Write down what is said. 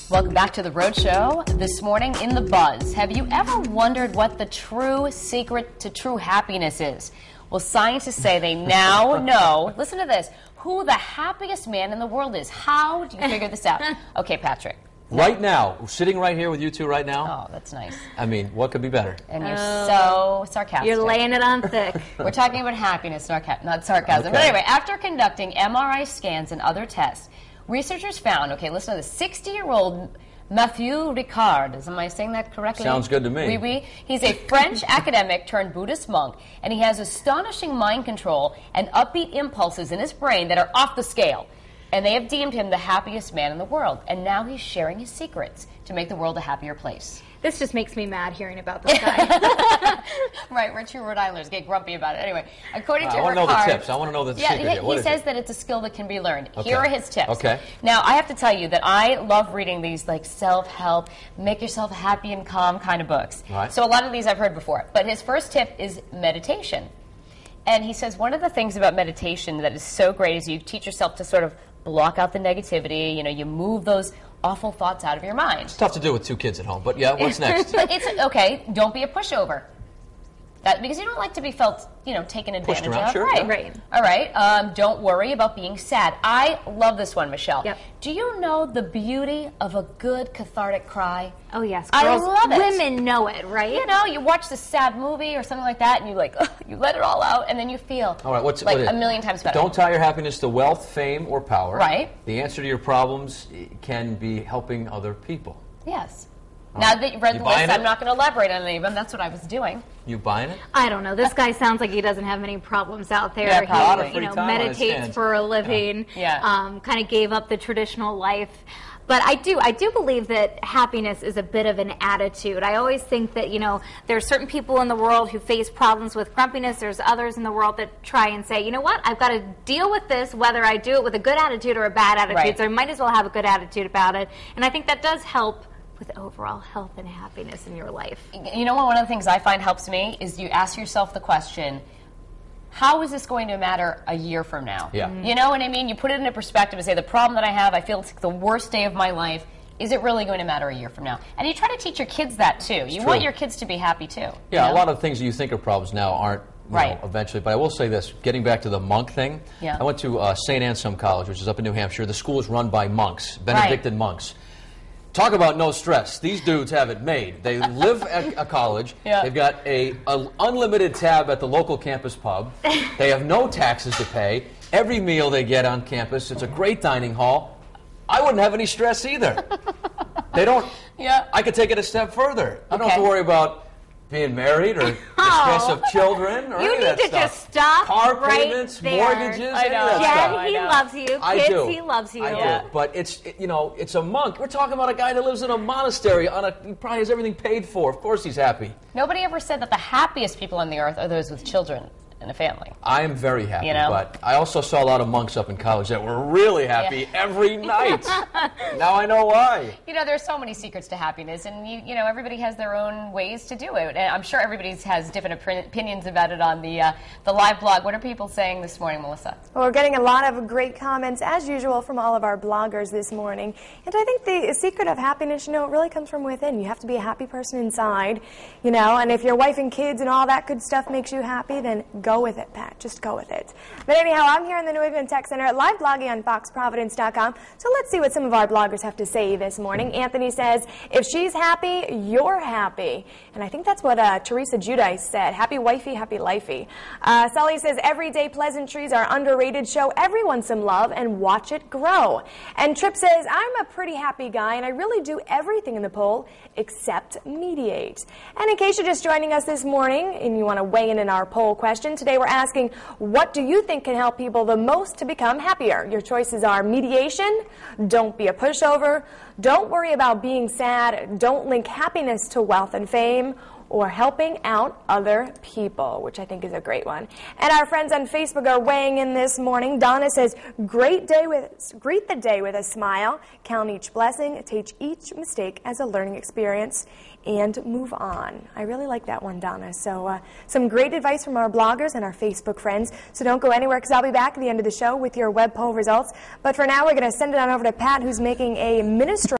Welcome back to The Road Show. This morning in The Buzz, have you ever wondered what the true secret to true happiness is? Well, scientists say they now know, listen to this, who the happiest man in the world is. How do you figure this out? Okay, Patrick. Right now, sitting right here with you two right now. Oh, that's nice. I mean, what could be better? And you're so sarcastic. You're laying it on thick. We're talking about happiness, not sarcasm. Okay. But anyway, after conducting MRI scans and other tests, researchers found, okay, listen to this, 60-year-old atthieu Ricard. Am I saying that correctly? Sounds good to me. Oui, oui. He's a French academic turned Buddhist monk, and he has astonishing mind control and upbeat impulses in his brain that are off the scale. And they have deemed him the happiest man in the world. And now he's sharing his secrets to make the world a happier place. This just makes me mad hearing about this guy. Right, we're two Rhode Islanders get grumpy about it. Anyway, according to Ricard... I want to know the tips. I want to know the secret here. He says that it's a skill that can be learned. Okay. Here are his tips. Okay. Now, I have to tell you that I love reading these like self-help, make yourself happy and calm kind of books. Right. So a lot of these I've heard before. But his first tip is meditation. And he says one of the things about meditation that is so great is you teach yourself to sort of block out the negativity. You know, you move those awful thoughts out of your mind. It's tough to do with two kids at home, but yeah, what's next? But it's okay. Don't be a pushover. Because you don't like to be felt, taken advantage Pushed around, of. sure. Right. Yeah. Right. All right. Don't worry about being sad. I love this one, Michelle. Yep. Do you know the beauty of a good cathartic cry? Oh, yes. I Girls, love it. Women know it, right? You watch this sad movie or something like that, and you let it all out, and then you feel All right, what a million times better. Don't tie your happiness to wealth, fame, or power. Right. The answer to your problems can be helping other people. Yes. Now that you've read the list, buying I'm it? not going to elaborate on any of them. That's what I was doing. You buying it? I don't know. This guy sounds like he doesn't have many problems out there. Yeah, He, probably. A lot of free time on his meditates hands. for a living. Yeah. Kind of gave up the traditional life. But I do believe that happiness is a bit of an attitude. I always think that, there are certain people in the world who face problems with grumpiness. There's others in the world that try and say, you know what, I've got to deal with this, whether I do it with a good attitude or a bad attitude. Right. So I might as well have a good attitude about it. And I think that does help with overall health and happiness in your life. One of the things I find helps me is you ask yourself the question, how is this going to matter a year from now? Yeah. You know what I mean? You put it into perspective and say, the problem that I have, I feel it's the worst day of my life. Is it really going to matter a year from now? And you try to teach your kids that, too. You want your kids to be happy, too. Yeah, a lot of things that you think are problems now aren't, Right. eventually. But I will say this, getting back to the monk thing, Yeah. I went to St. Anselm College, which is up in New Hampshire. The school is run by monks, Benedictine monks. Talk about no stress. These dudes have it made. They live at a college. Yeah. They've got a unlimited tab at the local campus pub. They have no taxes to pay. Every meal they get on campus, it's a great dining hall. I wouldn't have any stress either. They don't. Yeah. I could take it a step further. I don't have Okay. to worry about being married or the stress of children or You any of need that to stuff. just stop Car right payments, there. mortgages, I any know. of that Jen, stuff. Jen, he I know. loves you. I Kids, do. he loves you. I do. But it's a monk. We're talking about a guy that lives in a monastery. He probably has everything paid for. Of course he's happy. Nobody ever said that the happiest people on the earth are those with children and a family. I am very happy, but I also saw a lot of monks up in college that were really happy every night. Now I know why. There's so many secrets to happiness, and everybody has their own ways to do it. And I'm sure everybody has different opinions about it on the live blog. What are people saying this morning, Melissa? Well, we're getting a lot of great comments, as usual, from all of our bloggers this morning. And I think the secret of happiness, it really comes from within. You have to be a happy person inside, and if your wife and kids and all that good stuff makes you happy, then go with it, Pat. Just go with it. But anyhow, I'm here in the New England Tech Center, live blogging on foxprovidence.com. So let's see what some of our bloggers have to say this morning. Anthony says, if she's happy, you're happy. And I think that's what Teresa Judice said. Happy wifey, happy lifey. Sully says, everyday pleasantries are underrated. Show everyone some love and watch it grow. And Tripp says, I'm a pretty happy guy, and I really do everything in the poll except mediate. And in case you're just joining us this morning and you want to weigh in our poll question, today we're asking, what do you think can help people the most to become happier? Your choices are mediation, don't be a pushover, don't worry about being sad, don't link happiness to wealth and fame, or helping out other people, which I think is a great one. And our friends on Facebook are weighing in this morning. Donna says, greet the day with a smile, count each blessing, take each mistake as a learning experience, and move on. I really like that one, Donna. So some great advice from our bloggers and our Facebook friends. So don't go anywhere, because I'll be back at the end of the show with your web poll results. But for now, we're going to send it on over to Pat, who's making a minestrone.